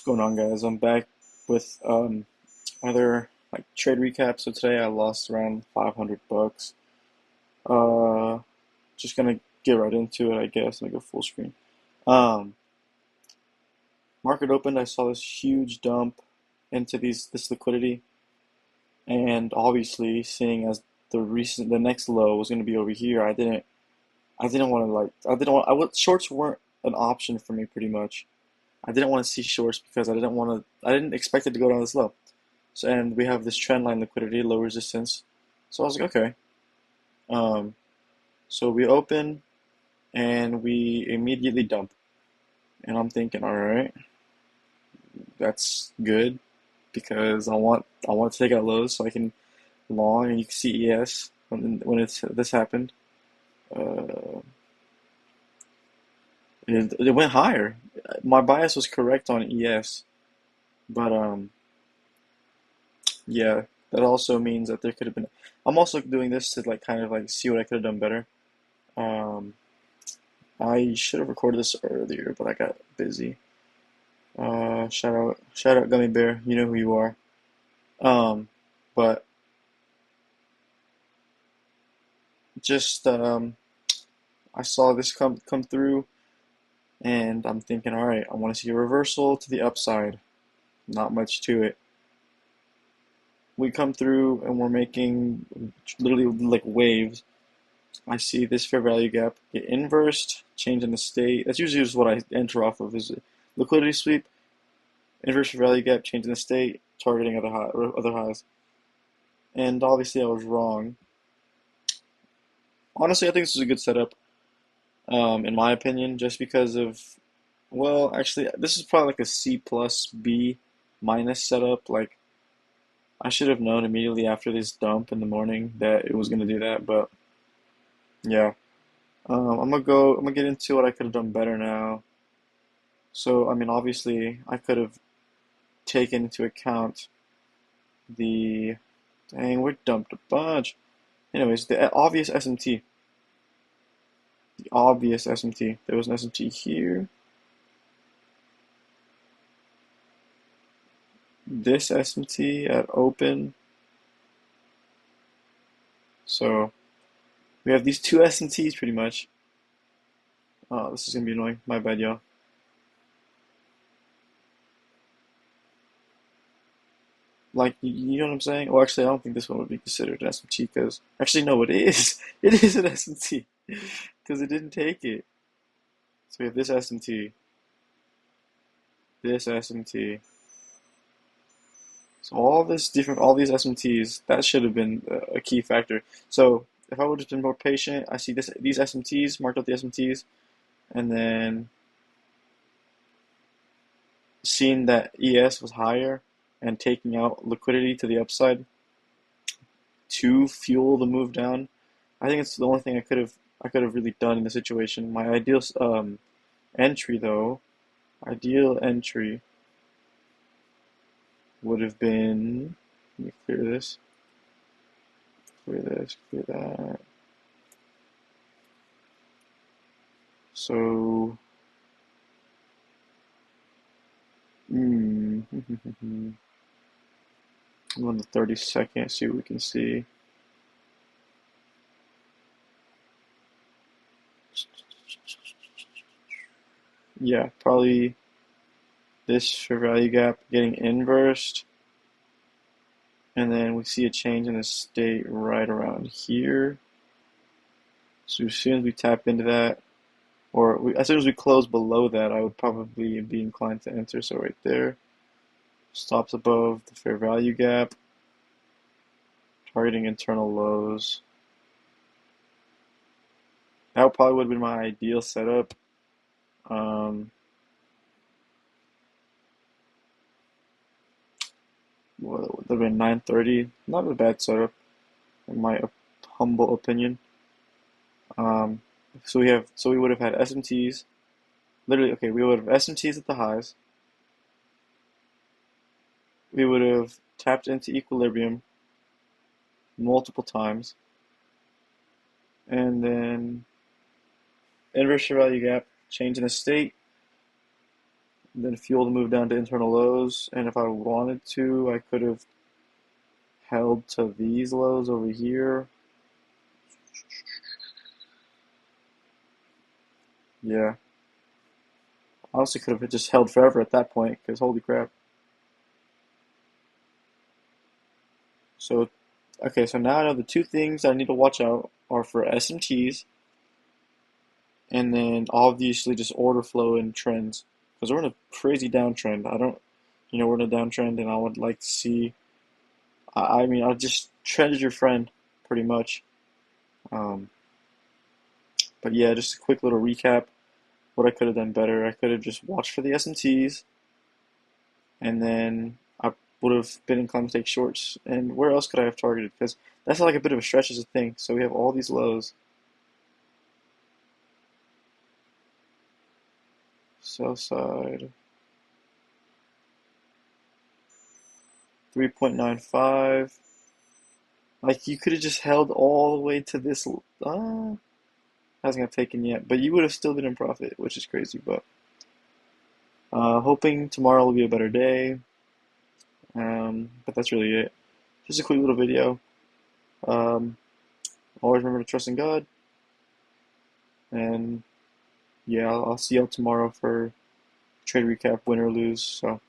What's going on, guys? I'm back with another trade recap. So today I lost around 500 bucks. Uh, just gonna get right into it, I guess. Let me go full screen. Um, Market opened. I saw this huge dump into this liquidity, and obviously, seeing as the next low was gonna be over here, I didn't want to I didn't want I would shorts weren't an option for me pretty much. I didn't want to see shorts because I didn't expect it to go down this low. So, and we have this trend line liquidity, low resistance. So I was like, okay. Um, so we open and we immediately dump. And I'm thinking, all right, that's good because I want to take out lows so I can long, and you can see ES when this happened. Uh, it went higher. My bias was correct on ES, but yeah, that also means that there could have been. I'm also doing this to kind of see what I could have done better. Um, I should have recorded this earlier, but I got busy. Shout out, Gummy Bear. You know who you are. Um, but just I saw this come through, and I'm thinking, all right, I want to see a reversal to the upside. Not much to it. We come through, and we're making literally like waves. I see this fair value gap get inversed, change in the state. That's usually just what I enter off of is liquidity sweep, inverse fair value gap, change in the state, targeting other highs. And obviously I was wrong. Honestly, I think this is a good setup, in my opinion, just because of, well, actually, this is probably like a C plus B minus setup. Like, I should have known immediately after this dump in the morning that it was going to do that, but yeah. I'm gonna get into what I could have done better now. So, I mean, obviously, I could have taken into account the, dang, we dumped a bunch. Anyways, the obvious SMT. The obvious SMT. There was an SMT here. This SMT at open. So we have these two SMTs pretty much. Oh, this is gonna be annoying. My bad, y'all. Like, you know what I'm saying? Well, actually, I don't think this one would be considered an SMT because, actually, no, it is. It is an SMT because it didn't take it. So we have this SMT. So all these SMTs, that should have been a key factor. So if I would have been more patient, I see these SMTs, marked out the SMTs, and then seeing that ES was higher and taking out liquidity to the upside to fuel the move down. I think it's the only thing I could have really done in the situation. My entry though, ideal entry would have been, let me clear that. So, hmm, I'm on the 30-second, see what we can see. Yeah, probably this fair value gap getting inversed, and then we see a change in the state right around here. So as soon as we tap into that, as soon as we close below that, I would probably be inclined to enter. So right there, stops above the fair value gap, targeting internal lows. That probably would have been my ideal setup. Um, what would have been 930? Not a bad setup, in my humble opinion. Um, so we would have had SMTs. Literally, okay, we would have SMTs at the highs. We would have tapped into equilibrium multiple times, and then inverse fair value gap, change in the state, then fuel to move down to internal lows. And if I wanted to, I could have held to these lows over here. Yeah, I also could have just held forever at that point because holy crap. So, okay, so now I know the two things I need to watch out are for SMTs and then obviously just order flow and trends because we're in a crazy downtrend. I don't, we're in a downtrend and I would like to see, I mean, I just trended your friend pretty much. Um, but yeah, just a quick little recap. What I could have done better. I could have just watched for the SMTs and then I would have been inclined to take shorts. And where else could I have targeted? Because that's like a bit of a stretch as a thing. So we have all these lows. Sell side 3.95. Like you could have just held all the way to this. Hasn't got taken yet, but you would have still been in profit, which is crazy. But hoping tomorrow will be a better day. But that's really it. Just a quick little video. Um, always remember to trust in God, and yeah, I'll see y'all tomorrow for trade recap, win or lose. So.